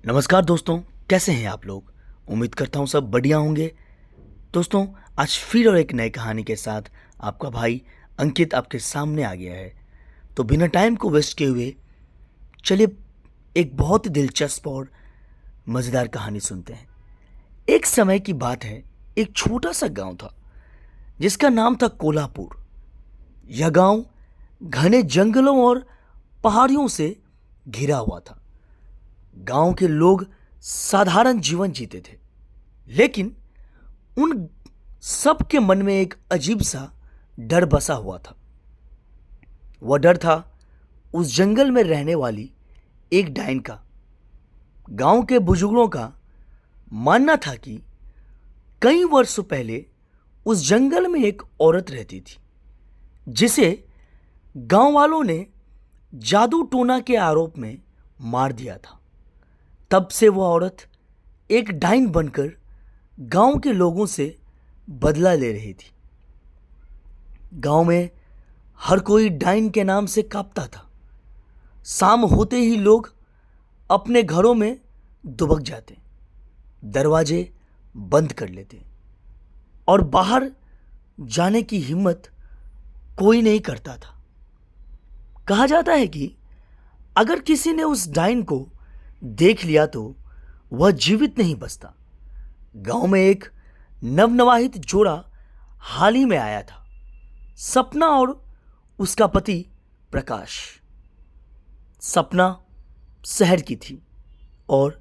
नमस्कार दोस्तों, कैसे हैं आप लोग। उम्मीद करता हूँ सब बढ़िया होंगे। दोस्तों, आज फिर और एक नई कहानी के साथ आपका भाई अंकित आपके सामने आ गया है। तो बिना टाइम को वेस्ट किए हुए चलिए एक बहुत ही दिलचस्प और मज़ेदार कहानी सुनते हैं। एक समय की बात है, एक छोटा सा गांव था जिसका नाम था कोल्हापुर। यह गांव घने जंगलों और पहाड़ियों से घिरा हुआ था। गांव के लोग साधारण जीवन जीते थे, लेकिन उन सब के मन में एक अजीब सा डर बसा हुआ था। वह डर था उस जंगल में रहने वाली एक डायन का। गांव के बुजुर्गों का मानना था कि कई वर्षों पहले उस जंगल में एक औरत रहती थी जिसे गांव वालों ने जादू टोना के आरोप में मार दिया था। तब से वह औरत एक डायन बनकर गांव के लोगों से बदला ले रही थी। गांव में हर कोई डाइन के नाम से कांपता था। शाम होते ही लोग अपने घरों में दुबक जाते, दरवाजे बंद कर लेते और बाहर जाने की हिम्मत कोई नहीं करता था। कहा जाता है कि अगर किसी ने उस डाइन को देख लिया तो वह जीवित नहीं बचता। गांव में एक नवनवाहित जोड़ा हाल ही में आया था, सपना और उसका पति प्रकाश। सपना शहर की थी और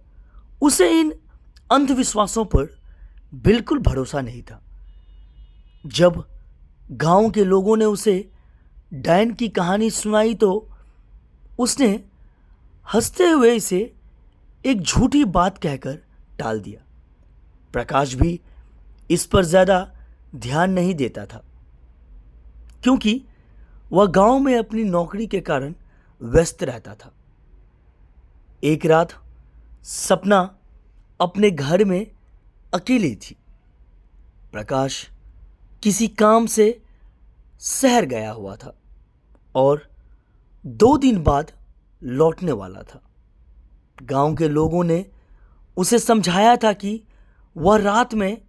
उसे इन अंधविश्वासों पर बिल्कुल भरोसा नहीं था। जब गांव के लोगों ने उसे डायन की कहानी सुनाई तो उसने हंसते हुए इसे एक झूठी बात कहकर टाल दिया। प्रकाश भी इस पर ज्यादा ध्यान नहीं देता था, क्योंकि वह गांव में अपनी नौकरी के कारण व्यस्त रहता था। एक रात सपना अपने घर में अकेली थी। प्रकाश किसी काम से शहर गया हुआ था और 2 दिन बाद लौटने वाला था। गांव के लोगों ने उसे समझाया था कि वह रात में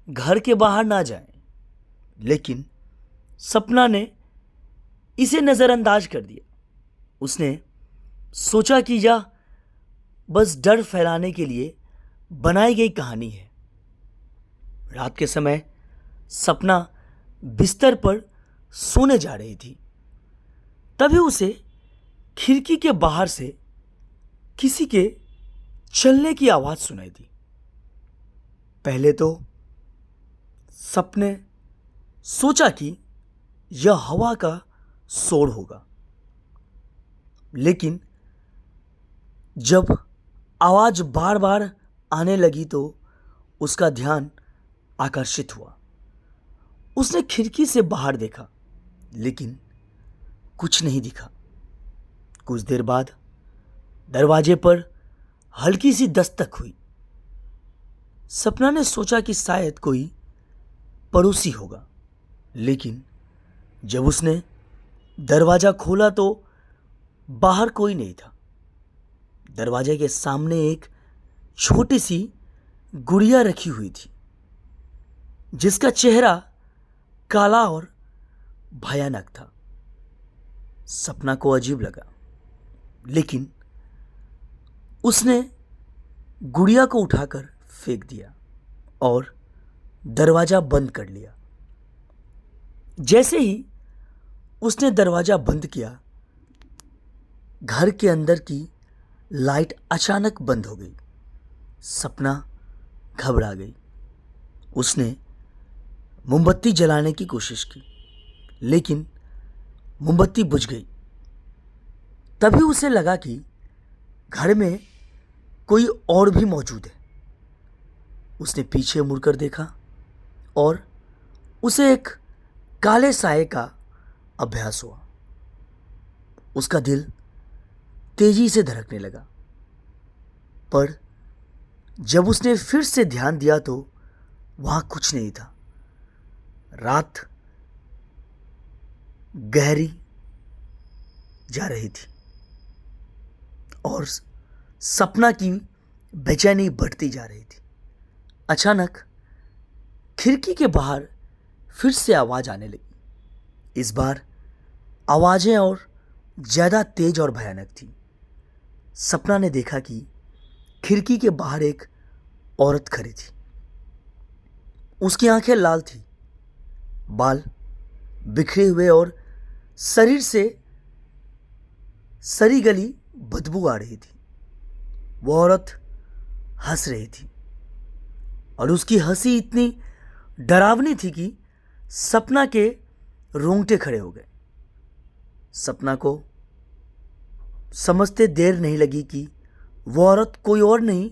घर के बाहर ना जाए, लेकिन सपना ने इसे नज़रअंदाज कर दिया। उसने सोचा कि यह बस डर फैलाने के लिए बनाई गई कहानी है। रात के समय सपना बिस्तर पर सोने जा रही थी, तभी उसे खिड़की के बाहर से किसी के चलने की आवाज सुनाई दी। पहले तो सपने सोचा कि यह हवा का शोर होगा, लेकिन जब आवाज बार बार आने लगी तो उसका ध्यान आकर्षित हुआ। उसने खिड़की से बाहर देखा, लेकिन कुछ नहीं दिखा। कुछ देर बाद दरवाजे पर हल्की सी दस्तक हुई। सपना ने सोचा कि शायद कोई पड़ोसी होगा, लेकिन जब उसने दरवाजा खोला तो बाहर कोई नहीं था। दरवाजे के सामने एक छोटी सी गुड़िया रखी हुई थी, जिसका चेहरा काला और भयानक था। सपना को अजीब लगा, लेकिन उसने गुड़िया को उठाकर फेंक दिया और दरवाजा बंद कर लिया। जैसे ही उसने दरवाजा बंद किया, घर के अंदर की लाइट अचानक बंद हो गई। सपना घबरा गई। उसने मोमबत्ती जलाने की कोशिश की, लेकिन मोमबत्ती बुझ गई। तभी उसे लगा कि घर में कोई और भी मौजूद है। उसने पीछे मुड़कर देखा और उसे एक काले साये का आभास हुआ। उसका दिल तेजी से धड़कने लगा, पर जब उसने फिर से ध्यान दिया तो वहां कुछ नहीं था। रात गहरी जा रही थी और सपना की बेचैनी बढ़ती जा रही थी। अचानक खिड़की के बाहर फिर से आवाज आने लगी। इस बार आवाजें और ज्यादा तेज और भयानक थी। सपना ने देखा कि खिड़की के बाहर एक औरत खड़ी थी। उसकी आंखें लाल थी, बाल बिखरे हुए और शरीर से सड़ी गली बदबू आ रही थी। वो औरत हंस रही थी और उसकी हंसी इतनी डरावनी थी कि सपना के रोंगटे खड़े हो गए। सपना को समझते देर नहीं लगी कि वो औरत कोई और नहीं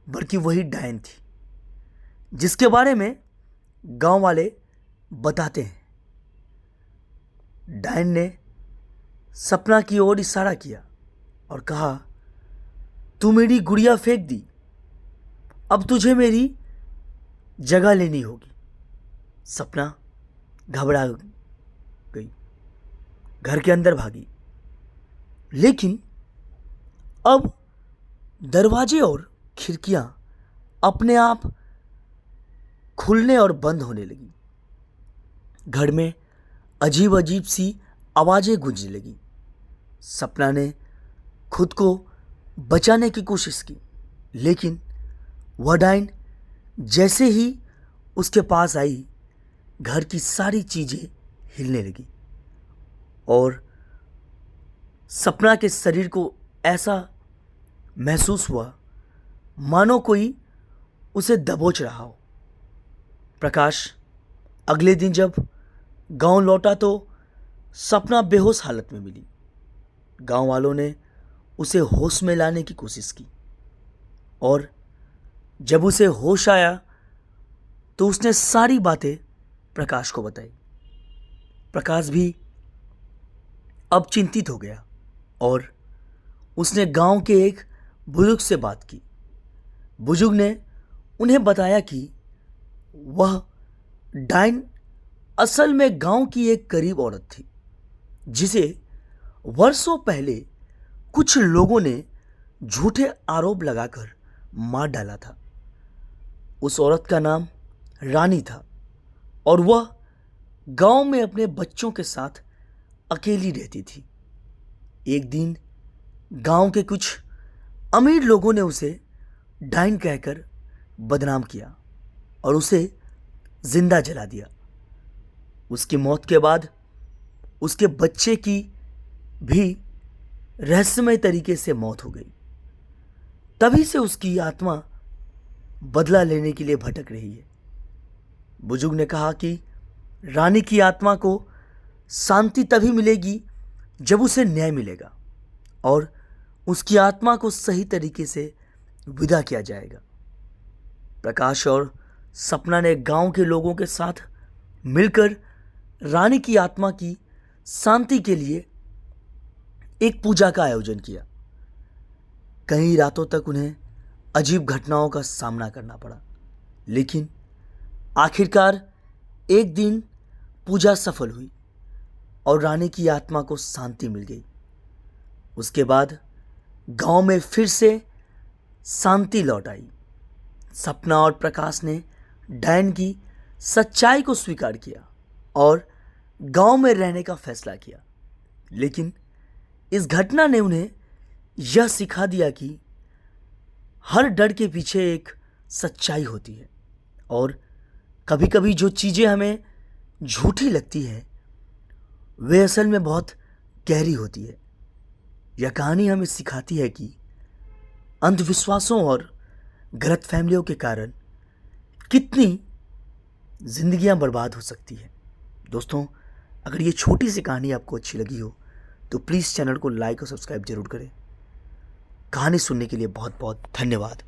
बल्कि वही डायन थी, जिसके बारे में गांव वाले बताते हैं। डायन ने सपना की ओर इशारा किया और कहा, तू मेरी गुड़िया फेंक दी, अब तुझे मेरी जगह लेनी होगी। सपना घबरा गई, घर के अंदर भागी, लेकिन अब दरवाजे और खिड़कियां अपने आप खुलने और बंद होने लगी। घर में अजीब अजीब सी आवाजें गूंजने लगी। सपना ने खुद को बचाने की कोशिश की, लेकिन वह डायन जैसे ही उसके पास आई, घर की सारी चीजें हिलने लगी और सपना के शरीर को ऐसा महसूस हुआ मानो कोई उसे दबोच रहा हो। प्रकाश अगले दिन जब गांव लौटा तो सपना बेहोश हालत में मिली। गांव वालों ने उसे होश में लाने की कोशिश की और जब उसे होश आया तो उसने सारी बातें प्रकाश को बताई। प्रकाश भी अब चिंतित हो गया और उसने गांव के एक बुजुर्ग से बात की। बुजुर्ग ने उन्हें बताया कि वह डायन असल में गांव की एक गरीब औरत थी, जिसे वर्षों पहले कुछ लोगों ने झूठे आरोप लगाकर मार डाला था। उस औरत का नाम रानी था और वह गांव में अपने बच्चों के साथ अकेली रहती थी। एक दिन गांव के कुछ अमीर लोगों ने उसे डायन कहकर बदनाम किया और उसे जिंदा जला दिया। उसकी मौत के बाद उसके बच्चे की भी रहस्यमय तरीके से मौत हो गई। तभी से उसकी आत्मा बदला लेने के लिए भटक रही है। बुजुर्ग ने कहा कि रानी की आत्मा को शांति तभी मिलेगी जब उसे न्याय मिलेगा और उसकी आत्मा को सही तरीके से विदा किया जाएगा। प्रकाश और सपना ने गांव के लोगों के साथ मिलकर रानी की आत्मा की शांति के लिए एक पूजा का आयोजन किया। कई रातों तक उन्हें अजीब घटनाओं का सामना करना पड़ा, लेकिन आखिरकार एक दिन पूजा सफल हुई और रानी की आत्मा को शांति मिल गई। उसके बाद गांव में फिर से शांति लौट आई। सपना और प्रकाश ने डायन की सच्चाई को स्वीकार किया और गांव में रहने का फैसला किया। लेकिन इस घटना ने उन्हें यह सिखा दिया कि हर डर के पीछे एक सच्चाई होती है और कभी कभी जो चीज़ें हमें झूठी लगती है वे असल में बहुत गहरी होती है। यह कहानी हमें सिखाती है कि अंधविश्वासों और गलतफहमियों के कारण कितनी जिंदगियां बर्बाद हो सकती है। दोस्तों, अगर ये छोटी सी कहानी आपको अच्छी लगी हो तो प्लीज़ चैनल को लाइक और सब्सक्राइब जरूर करें। कहानी सुनने के लिए बहुत बहुत धन्यवाद।